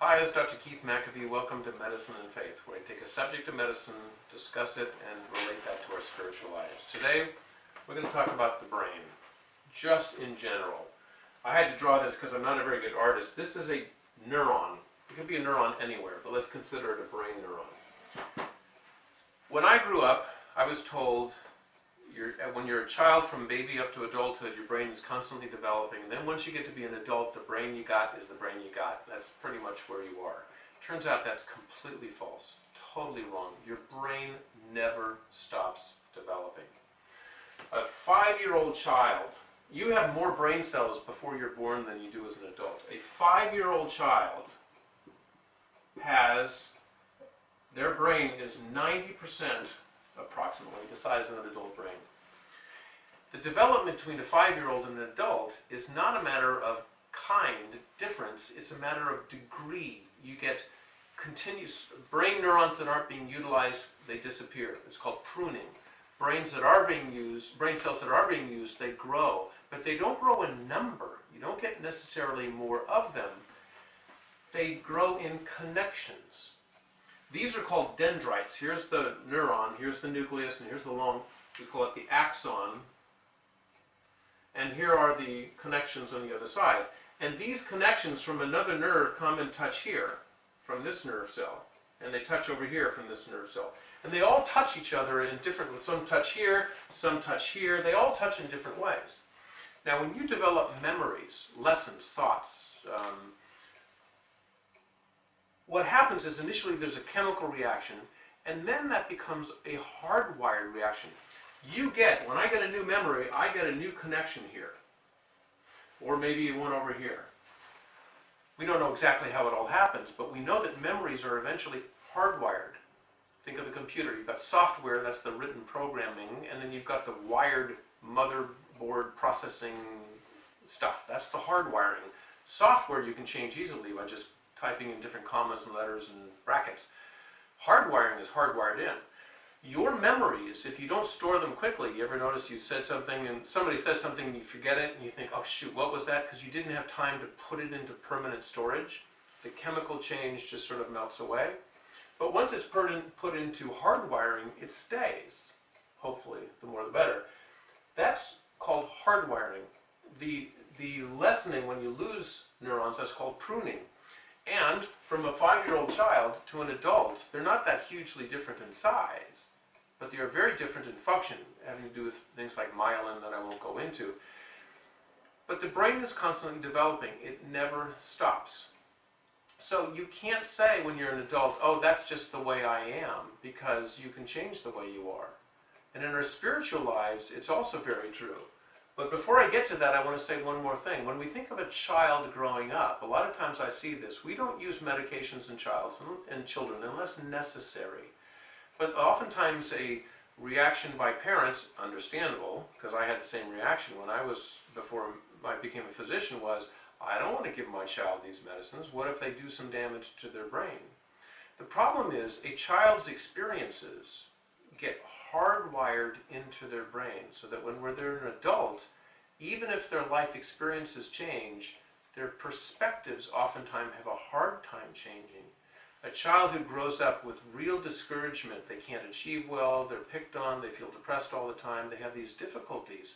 Hi, this is Dr. Keith McAfee. Welcome to Medicine and Faith, where I take a subject of medicine, discuss it, and relate that to our spiritual lives. Today, we're going to talk about the brain, just in general. I had to draw this because I'm not a very good artist. This is a neuron. It could be a neuron anywhere, but let's consider it a brain neuron. When I grew up, I was told when you're a child from baby up to adulthood, your brain is constantly developing. And then once you get to be an adult, the brain you got is the brain you got. That's pretty much where you are. Turns out that's completely false, totally wrong. Your brain never stops developing. A 5-year-old child, you have more brain cells before you're born than you do as an adult. A 5-year-old child their brain is 90% approximately the size of an adult brain. The development between a 5-year-old and an adult is not a matter of difference, it's a matter of degree. You get continuous brain neurons that aren't being utilized, they disappear. It's called pruning. Brain cells that are being used, they grow, but they don't grow in number. You don't get necessarily more of them. They grow in connections. These are called dendrites. Here's the neuron, here's the nucleus, and here's the we call it the axon. And here are the connections on the other side. And these connections from another nerve come and touch here, from this nerve cell. And they touch over here from this nerve cell. And they all touch each other in different ways. Some touch here, some touch here. They all touch in different ways. Now when you develop memories, lessons, thoughts, what happens is initially there's a chemical reaction, and then that becomes a hardwired reaction. When I get a new memory, I get a new connection here. Or maybe one over here. We don't know exactly how it all happens, but we know that memories are eventually hardwired. Think of a computer. You've got software, that's the written programming, and then you've got the wired motherboard processing stuff. That's the hardwiring. Software you can change easily by just typing in different commas and letters and brackets. Hardwiring is hardwired in. Your memories, if you don't store them quickly, you ever notice you said something and somebody says something and you forget it and you think, oh shoot, what was that? Because you didn't have time to put it into permanent storage. The chemical change just sort of melts away. But once it's put into hardwiring, it stays. Hopefully, the more the better. That's called hardwiring. The lessening, when you lose neurons, that's called pruning. And from a 5-year-old child to an adult, they're not that hugely different in size, but they are very different in function, having to do with things like myelin that I won't go into. But the brain is constantly developing. It never stops. So you can't say when you're an adult, oh, that's just the way I am, because you can change the way you are. And in our spiritual lives, it's also very true. But before I get to that, I want to say one more thing. When we think of a child growing up, a lot of times I see this. We don't use medications in children unless necessary. But oftentimes a reaction by parents, understandable, because I had the same reaction before I became a physician, was, I don't want to give my child these medicines. What if they do some damage to their brain? The problem is a child's experiences get hardwired into their brain so that when they're an adult, even if their life experiences change, their perspectives oftentimes have a hard time changing. A child who grows up with real discouragement, they can't achieve well, they're picked on, they feel depressed all the time, they have these difficulties.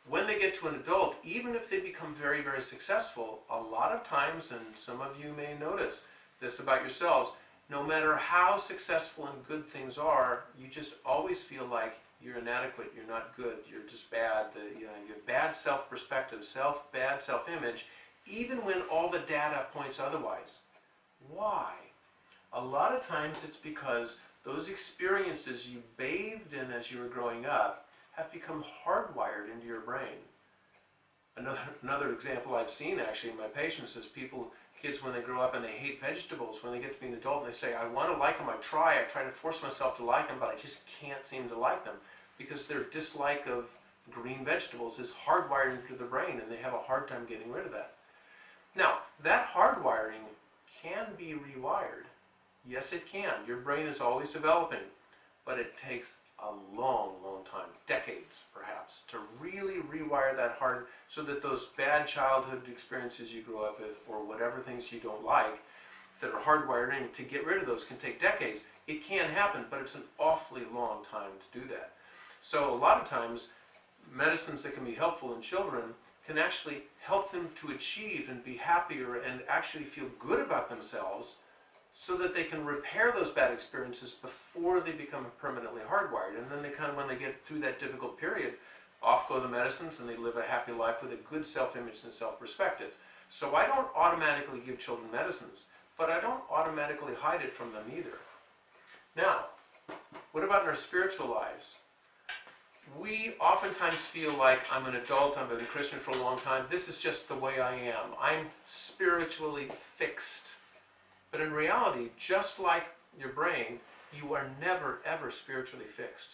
When they get to an adult, even if they become very, very successful, a lot of times, and some of you may notice this about yourselves, no matter how successful and good things are, you just always feel like you're inadequate, you're not good, you're just bad, you have bad self-perspective, bad self-image, even when all the data points otherwise. Why? A lot of times it's because those experiences you bathed in as you were growing up have become hardwired into your brain. Another example I've seen actually in my patients is kids when they grow up and they hate vegetables, when they get to be an adult and they say, I want to like them, I try to force myself to like them, but I just can't seem to like them because their dislike of green vegetables is hardwired into the brain and they have a hard time getting rid of that. Now, that hardwiring can be rewired. Yes, it can. Your brain is always developing, but it takes a long, long time, decades perhaps, to really rewire that so that those bad childhood experiences you grew up with or whatever things you don't like, that are hardwired in, to get rid of those can take decades. It can happen, but it's an awfully long time to do that. So a lot of times, medicines that can be helpful in children can actually help them to achieve and be happier and actually feel good about themselves, so that they can repair those bad experiences before they become permanently hardwired. And then they kind of, when they get through that difficult period, off go the medicines and they live a happy life with a good self-image and self-perspective. So I don't automatically give children medicines, but I don't automatically hide it from them either. Now, what about in our spiritual lives? We oftentimes feel like, I'm an adult, I've been a Christian for a long time, this is just the way I am. I'm spiritually fixed. But in reality, just like your brain, you are never ever spiritually fixed.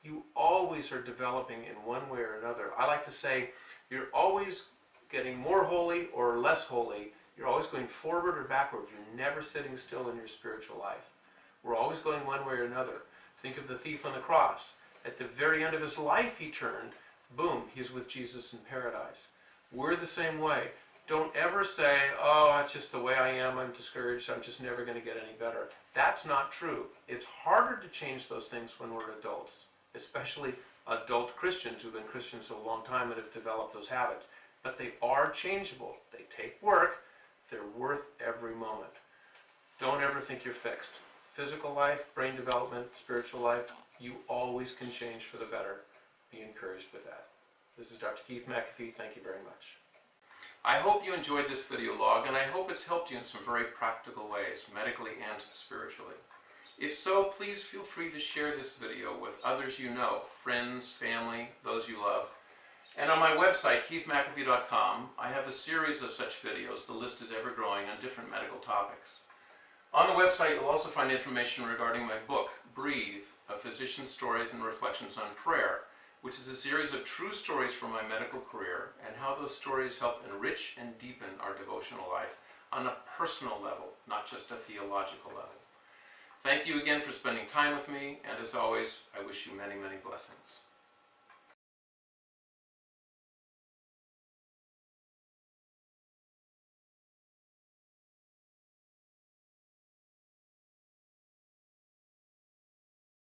You always are developing in one way or another. I like to say, you're always getting more holy or less holy. You're always going forward or backward. You're never sitting still in your spiritual life. We're always going one way or another. Think of the thief on the cross. At the very end of his life he turned, boom, he's with Jesus in paradise. We're the same way. Don't ever say, oh, that's just the way I am, I'm discouraged, I'm just never going to get any better. That's not true. It's harder to change those things when we're adults, especially adult Christians who've been Christians for a long time and have developed those habits. But they are changeable. They take work. They're worth every moment. Don't ever think you're fixed. Physical life, brain development, spiritual life, you always can change for the better. Be encouraged with that. This is Dr. Keith McAfee. Thank you very much. I hope you enjoyed this video log, and I hope it's helped you in some very practical ways, medically and spiritually. If so, please feel free to share this video with others you know, friends, family, those you love. And on my website, keithmcafee.com, I have a series of such videos. The list is ever growing on different medical topics. On the website, you'll also find information regarding my book, Breathe, A Physician's Stories and Reflections on Prayer, which is a series of true stories from my medical career and how those stories help enrich and deepen our devotional life on a personal level, not just a theological level. Thank you again for spending time with me, and as always, I wish you many, many blessings.